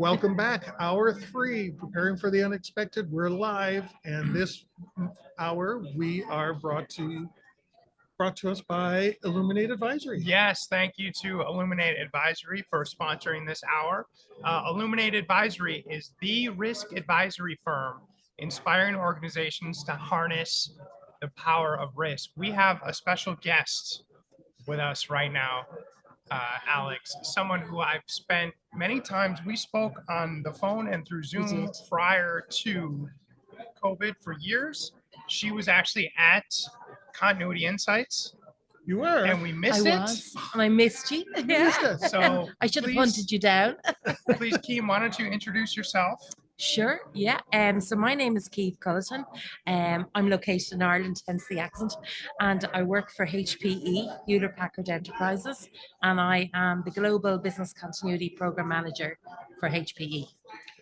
welcome back. Hour three, preparing for the unexpected. We're live, and this hour we are brought to us by Illuminate Advisory. Yes, thank you to Illuminate Advisory for sponsoring this hour. Illuminate Advisory is the risk advisory firm inspiring organizations to harness the power of risk. We have a special guest with us right now, Alex, someone who I've spent many times. We spoke on the phone and through Zoom prior to COVID for years. She was actually at Continuity Insights. You were. And we missed it. And I missed you. Yeah. So I should have hunted you down. Please, Caoimhe, why don't you introduce yourself? Sure, yeah. So my name is Caoimhe Culleton. I'm located in Ireland, hence the accent, and I work for HPE, Hewlett Packard Enterprises, and I am the Global Business Continuity Program Manager for HPE.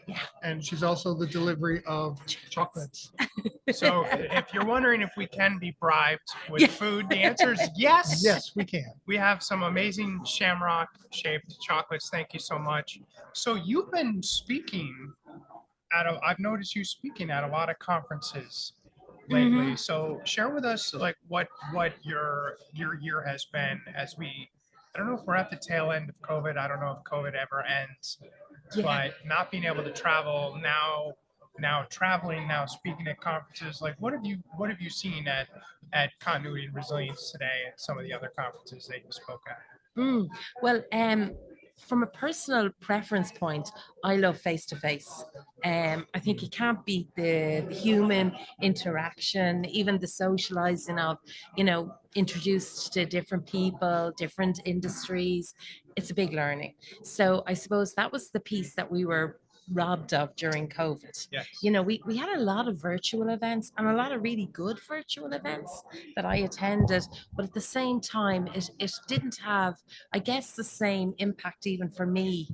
Yeah. And she's also the delivery of chocolates. So if you're wondering if we can be bribed with food, the answer is yes. Yes, we can. We have some amazing shamrock-shaped chocolates. Thank you so much. So you've been speaking I've noticed you speaking at a lot of conferences lately. Mm-hmm. So share with us like what your year has been as I don't know if we're at the tail end of COVID. I don't know if COVID ever ends. Yeah. But not being able to travel now traveling, now speaking at conferences, like what have you seen at Continuity and Resilience today and some of the other conferences that you spoke at? Well, from a personal preference point, I love face-to-face. I think you can't beat the human interaction, even the socializing of, introduced to different people, different industries. It's a big learning. So I suppose that was the piece that we were robbed of during COVID. Yes. We had a lot of virtual events and a lot of really good virtual events that I attended, but at the same time, it didn't have, I guess, the same impact even for me,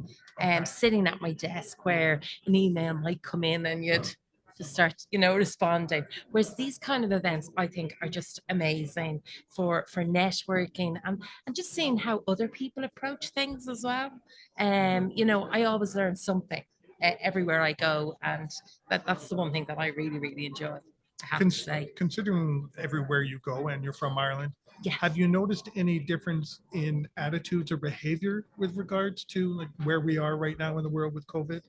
sitting at my desk where an email might come in and you'd just start, responding. Whereas these kind of events, I think, are just amazing for networking and just seeing how other people approach things as well. I always learn something everywhere I go, and that's the one thing that I really, really enjoy. I have to say. Considering everywhere you go and you're from Ireland, Yeah. have you noticed any difference in attitudes or behavior with regards to like where we are right now in the world with COVID?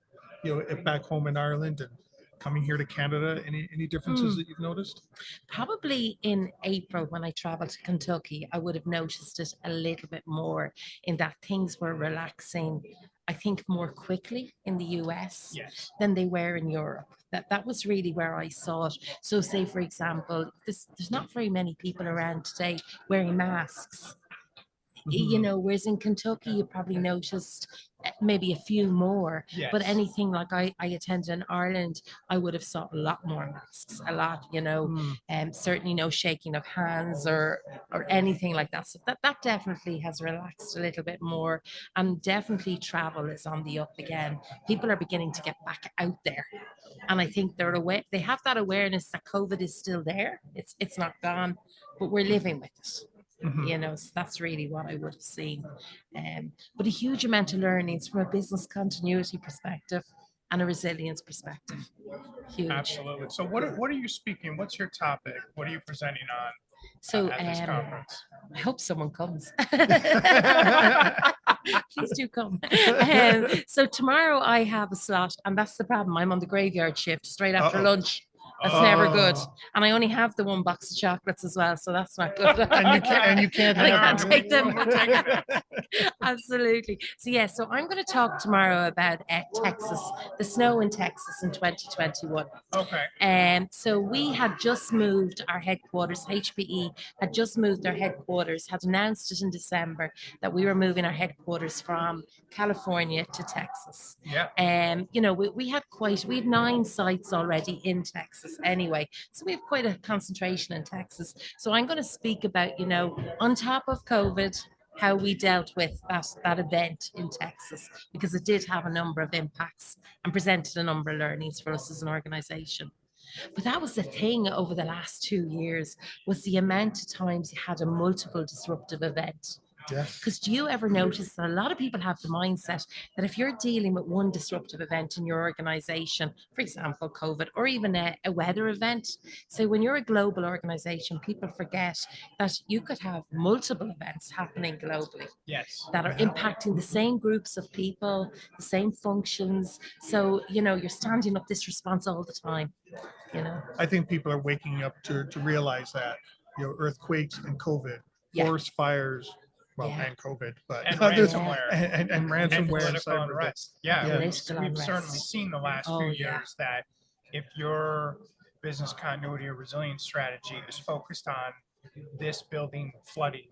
Back home in Ireland and coming here to Canada, any differences that you've noticed? Probably in April when I traveled to Kentucky, I would have noticed it a little bit more in that things were relaxing, I think, more quickly in the US Yes. than they were in Europe. That was really where I saw it. So say, for example, there's not very many people around today wearing masks. Whereas in Kentucky, you probably noticed maybe a few more. Yes. But anything like I attended in Ireland, I would have saw a lot more masks, a lot, certainly no shaking of hands or anything like that. So that definitely has relaxed a little bit more, and definitely travel is on the up again. People are beginning to get back out there. And I think they're aware, they have that awareness that COVID is still there. It's not gone, but we're living with it. So that's really what I would have seen. But a huge amount of learnings from a business continuity perspective and a resilience perspective. Huge. Absolutely. So what are you speaking? What's your topic? What are you presenting on at this conference? I hope someone comes. Please do come. So tomorrow I have a slot, and that's the problem. I'm on the graveyard shift straight after lunch. That's never good. And I only have the one box of chocolates as well, so that's not good. and you can't I have can't take them. We're taking it. Absolutely. So I'm going to talk tomorrow about Texas, the snow in Texas in 2021. Okay. So we had just moved our headquarters. HPE had just moved our headquarters, had announced it in December that we were moving our headquarters from California to Texas. Yeah. We had 9 sites already in Texas anyway. So we have quite a concentration in Texas. So I'm going to speak about, on top of COVID, how we dealt with that event in Texas, because it did have a number of impacts and presented a number of learnings for us as an organization. But that was the thing over the last 2 years, was the amount of times you had a multiple disruptive event. Yes. Because do you ever notice that a lot of people have the mindset that if you're dealing with one disruptive event in your organization, for example, COVID, or even a weather event, so when you're a global organization, people forget that you could have multiple events happening globally Yes. that are Yeah. impacting the same groups of people, the same functions. So, you're standing up this response all the time, you know? I think people are waking up to realize that, earthquakes and COVID, Yeah. forest fires, well, Yeah. and COVID, but And there's ransomware. and And ransomware and political cyber. unrest. Yeah, Yeah. Political we've unrest. certainly seen the last Oh, few yeah. years that if your business continuity or resilience strategy is focused on this building flooding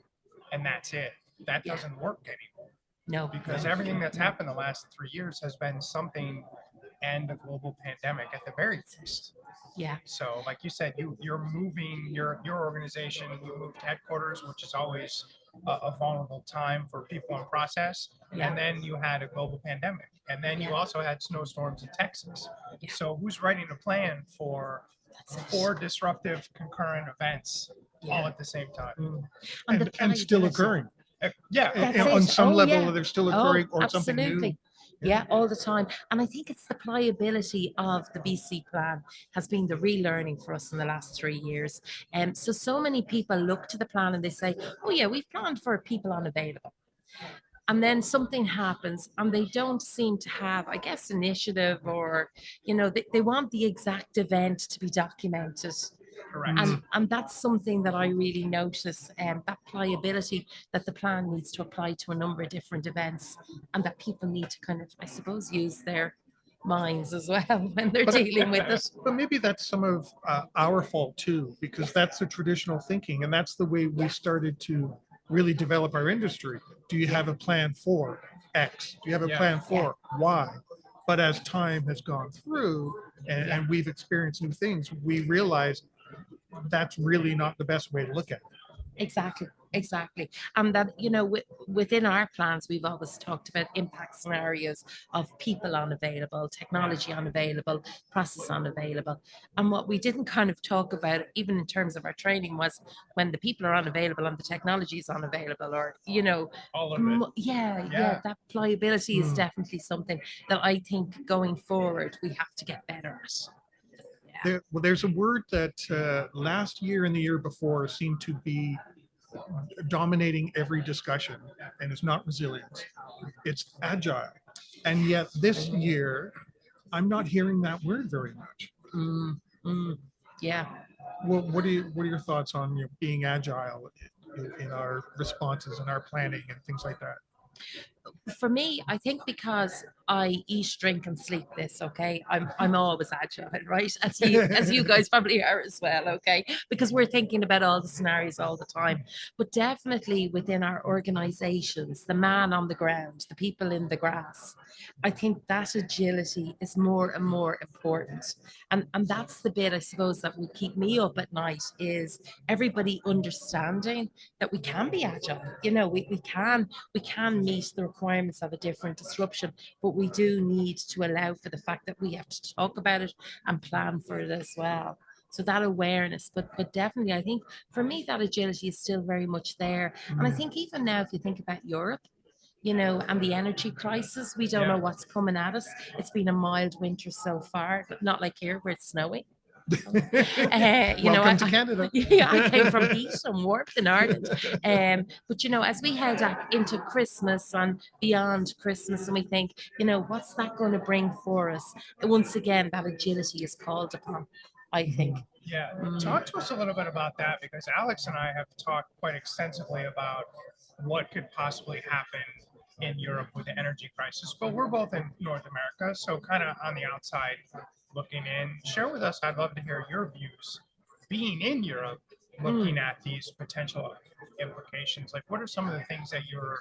and that's it, that Yeah. doesn't work anymore. No. Because no. everything that's happened the last 3 years has been something and a global pandemic at the very least. Yeah. So, like you said, you're moving your organization. You moved headquarters, which is always a vulnerable time for people and process. Yeah. And then you had a global pandemic, and then you Yeah. also had snowstorms in Texas. Yeah. So, who's writing a plan for That's it. 4 disruptive concurrent events all Yeah. at the same time? And the And still pliability. occurring. Yeah, That's On it. some Oh, level, yeah. they're still Oh, occurring, or something new. absolutely. Yeah, all the time. And I think it's the pliability of the BC plan has been the relearning for us in the last 3 years. And so many people look to the plan and they say, oh, yeah, we've planned for people unavailable. And then something happens and they don't seem to have, I guess, initiative or, they want the exact event to be documented. correct. And that's something that I really notice, that pliability that the plan needs to apply to a number of different events, and that people need to kind of, I suppose, use their minds as well when they're But- dealing with it. But maybe that's some of our fault too, because that's the traditional thinking, and that's the way we started to really develop our industry. Do you have a plan for X? Do you have a Yeah. plan for Y? But as time has gone through and we've experienced new things, we realize that's really not the best way to look at it. Exactly. And that, within our plans, we've always talked about impact scenarios of people unavailable, technology unavailable, process unavailable. And what we didn't kind of talk about, even in terms of our training, was when the people are unavailable and the technology is unavailable, or, All of it. yeah, that pliability is Hmm. definitely something that I think going forward we have to get better at. There's a word that last year and the year before seemed to be dominating every discussion, and it's not resilience, it's agile. And yet this year, I'm not hearing that word very much. Mm, mm, yeah. What are your thoughts on being agile in our responses and our planning and things like that? For me, I think because I eat, drink, and sleep this, okay, I'm always agile, right? As you guys probably are as well, okay? Because we're thinking about all the scenarios all the time. But definitely within our organizations, the man on the ground, the people in the grass, I think that agility is more and more important. And that's the bit I suppose that would keep me up at night is everybody understanding that we can be agile. We can meet the requirements of a different disruption, but we do need to allow for the fact that we have to talk about it and plan for it as well. So that awareness, but definitely, I think for me that agility is still very much there. And I think even now, if you think about Europe, and the energy crisis, we don't know what's coming at us. It's been a mild winter so far, but not like here where it's snowing. Welcome to Canada. Yeah, I came from heat and warmth in Ireland. But as we head into Christmas and beyond Christmas, and we think, what's that going to bring for us? Once again, that agility is called upon, I think. Yeah, talk to us a little bit about that, because Alex and I have talked quite extensively about what could possibly happen in Europe with the energy crisis. But we're both in North America, so kind of on the outside looking in. Share with us, I'd love to hear your views being in Europe, looking at these potential implications. Like, what are some of the things that you're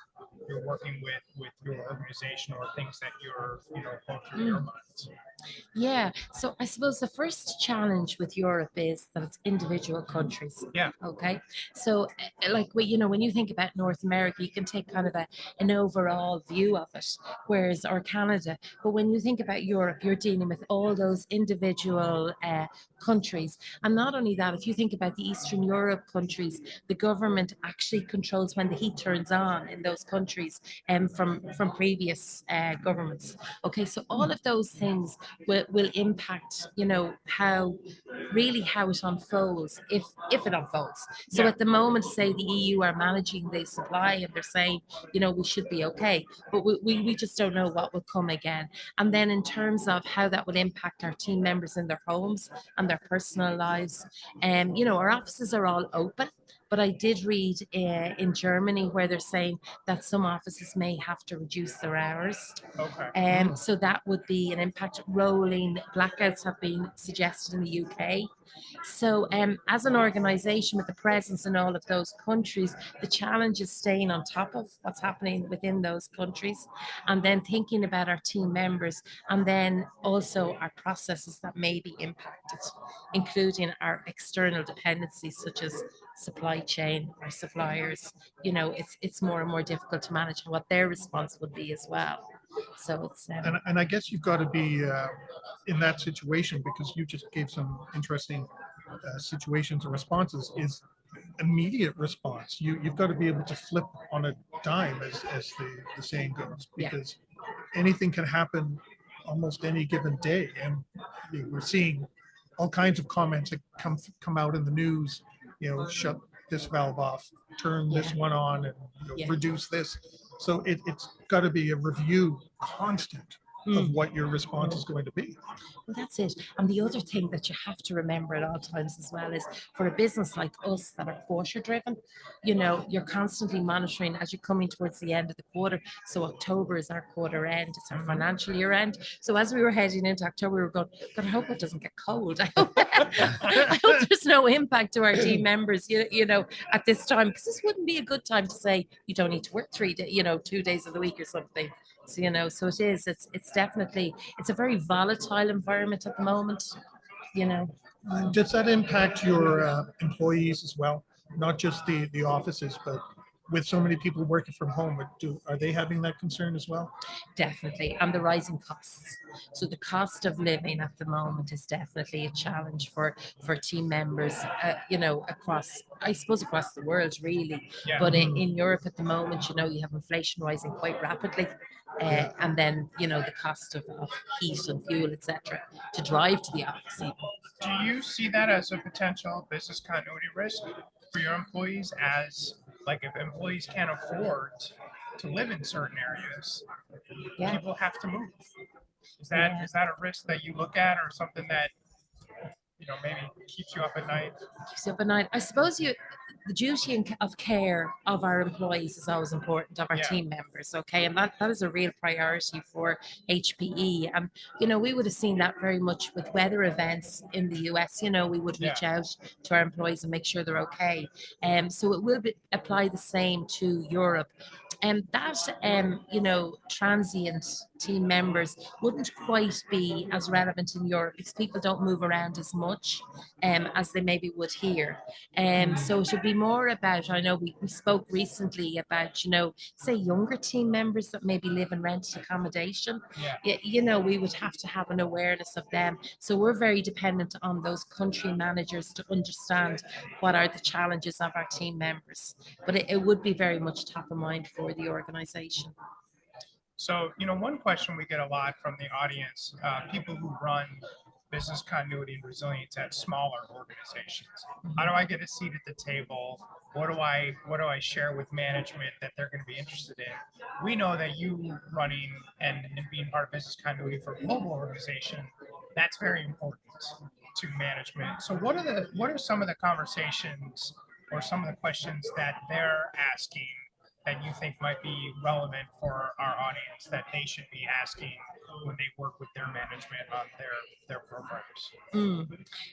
working with your organization, or things that you're going through your minds? Yeah, so I suppose the first challenge with Europe is that it's individual countries. Yeah. Okay. So, like, when you think about North America, you can take kind of an overall view of it, or Canada. But when you think about Europe, you're dealing with all those individual countries. And not only that, if you think about the Eastern Europe countries, the government actually controls when the heat turns on in those countries, from previous governments. Okay, so all of those things will impact, how it unfolds, if it unfolds. So Yeah. at the moment, say the EU are managing the supply and they're saying, we should be okay, but we just don't know what will come again. And then in terms of how that will impact our team members in their homes and their personal lives, our offices are all open. But I did read in Germany where they're saying that some offices may have to reduce their hours. Okay. So that would be an impact. Rolling blackouts have been suggested in the UK. So, as an organisation with a presence in all of those countries, the challenge is staying on top of what's happening within those countries, and then thinking about our team members, and then also our processes that may be impacted, including our external dependencies such as supply chain, our suppliers. It's more and more difficult to manage what their response would be as well. So it's And I guess you've got to be in that situation, because you just gave some interesting situations and responses, is immediate response. You've got to be able to flip on a dime, as the saying goes, Yeah. because anything can happen almost any given day. And we're seeing all kinds of comments that come out in the news, shut this valve off, turn this one on, and Yeah. reduce this. So it's got to be a review constant of what your response is going to be. Well, that's it. And the other thing that you have to remember at all times as well is, for a business like us that are quarter driven, you're constantly monitoring as you're coming towards the end of the quarter. So October is our quarter end, it's our financial year end. So as we were heading into October, we were going, God, I hope it doesn't get cold. I hope there's no impact to our team members, at this time, because this wouldn't be a good time to say you don't need to work 2 days of the week or something. So, so it is. It's definitely, it's a very volatile environment at the moment. Does that impact your employees as well? Not just the offices, but with so many people working from home, are they having that concern as well? Definitely, and the rising costs. So the cost of living at the moment is definitely a challenge for team members. Across the world, really. Yeah. But in Europe at the moment, you have inflation rising quite rapidly. And then the cost of heat and fuel, etc., to drive to the office even. Do you see that as a potential business continuity risk for your employees, as like if employees can't afford to live in certain areas, Yeah. people have to move? Is that a risk that you look at, or something that maybe keeps you up at night? Keeps you up at night. I suppose the duty of care of our employees is always important, of our team members, okay? And that is a real priority for HPE. And, we would have seen that very much with weather events in the US. We would reach out to our employees and make sure they're okay. So it will apply the same to Europe. And that, transient team members wouldn't quite be as relevant in Europe, because people don't move around as much as they maybe would here. So it should be more about, I know we spoke recently about, say younger team members that maybe live in rented accommodation. We would have to have an awareness of them. So we're very dependent on those country managers to understand what are the challenges of our team members. But it would be very much top of mind for the organization. So, one question we get a lot from the audience, people who run business continuity and resilience at smaller organizations. How do I get a seat at the table? What do I share with management that they're going to be interested in? We know that you running and being part of business continuity for a global organization, that's very important to management. So what are some of the conversations or some of the questions that they're asking that you think might be relevant for our audience, that they should be asking when they work with their management on their programs?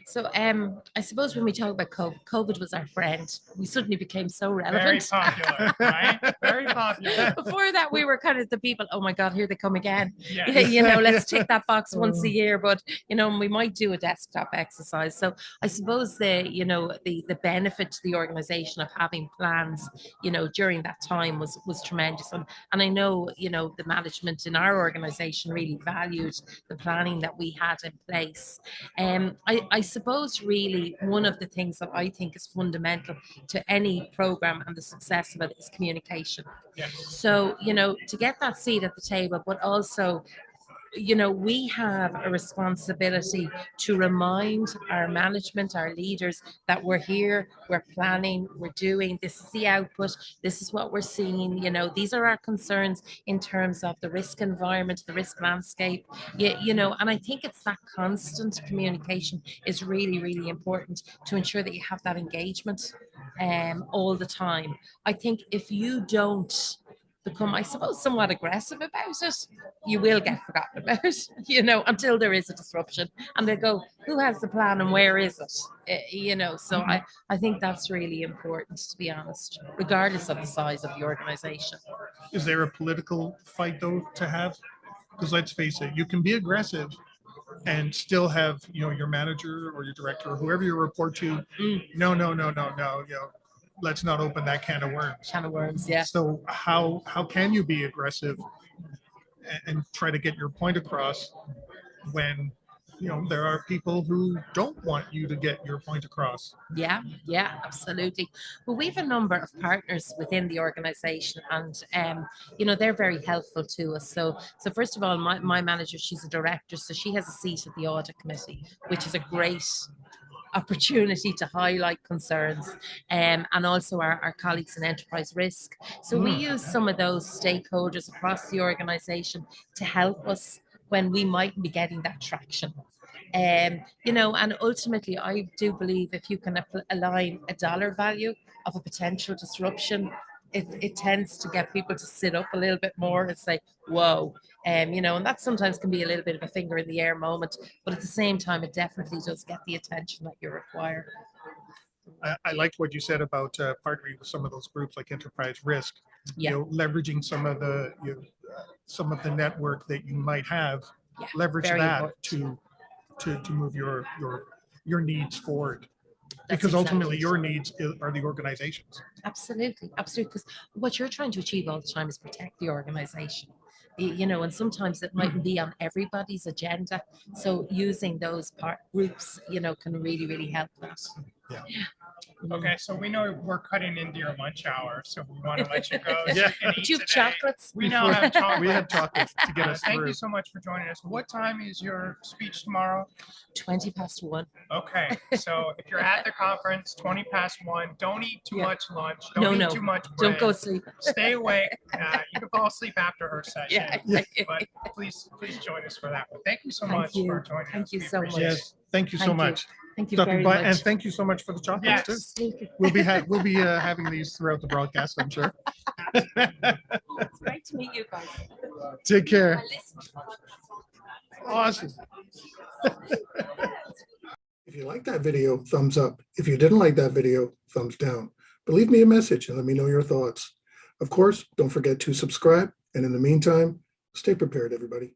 So I suppose when we talk about COVID was our friend. We suddenly became so relevant. Very popular, right? Very popular. Before that, we were kind of the people, oh my God, here they come again. Yes. Let's tick that box once a year, but we might do a desktop exercise. So I suppose the benefit to the organization of having plans, during that time time was tremendous. And I know, you know, the management in our organization really valued the planning that we had in place. I suppose really one of the things that I think is fundamental to any program and the success of it is communication. Yes. So, you know, to get that seat at the table, but also, you know, we have a responsibility to remind our management, our leaders, that we're here, we're planning, we're doing, this is the output, this is what we're seeing, you know, these are our concerns in terms of the risk environment, the risk landscape, you know, and I think it's that constant communication is really, really important to ensure that you have that engagement all the time. I think if you don't become, I suppose, somewhat aggressive about it, you will get forgotten about, you know, until there is a disruption and they go, who has the plan and where is it? You know, so I think that's really important, to be honest, regardless of the size of the organization. Is there a political fight though to have? Because let's face it, you can be aggressive and still have, you know, your manager or your director or whoever you report to. No, no, no, no, no. You know, let's not open that can of worms. Can of worms, yeah. So how can you be aggressive and try to get your point across when, you know, there are people who don't want you to get your point across? Yeah, yeah, absolutely. Well, we have a number of partners within the organization, and you know, they're very helpful to us. So first of all, my manager, she's a director, so she has a seat at the audit committee, which is a great opportunity to highlight concerns, and also our colleagues in enterprise risk. So we use some of those stakeholders across the organization to help us when we might be getting that traction. You know, and ultimately, I do believe if you can align a dollar value of a potential disruption, it tends to get people to sit up a little bit more and say, whoa. You know, and that sometimes can be a little bit of a finger in the air moment, but at the same time, it definitely does get the attention that you require. I liked what you said about partnering with some of those groups like enterprise risk. Yeah. You know, leveraging some of the some of the network that you might have, Yeah, leverage very that important. to move your needs forward. That's Because ultimately exactly your it. needs are the organizations. Absolutely, absolutely. Because what you're trying to achieve all the time is protect the organization. You know, and sometimes it mightn't be on everybody's agenda. So using those groups, you know, can really, really help that. Yeah. Okay, so we know we're cutting into your lunch hour, so we want to let you go. So Yeah. you can But eat you have today. chocolates. We now have chocolate. We have chocolates to get us Thank through. you so much for joining us. What time is your speech tomorrow? 1:20. Okay, so if you're at the conference, 1:20, don't eat too Yeah. much lunch. Don't No, eat too much bread. don't go sleep. Stay awake. You can fall asleep after her session. Yeah. But please join us for that one. Thank you so Thank much you. for joining us. Thank you We so appreciate much. it. Yes, thank you so Thank you. much. Thank you Stopping very by, much. and thank you so much for the chocolates too. Absolutely. We'll be having these throughout the broadcast, I'm sure. It's great to meet you guys. Take care. I listen. Awesome. If you like that video, thumbs up. If you didn't like that video, thumbs down. But leave me a message and let me know your thoughts. Of course, don't forget to subscribe. And in the meantime, stay prepared, everybody.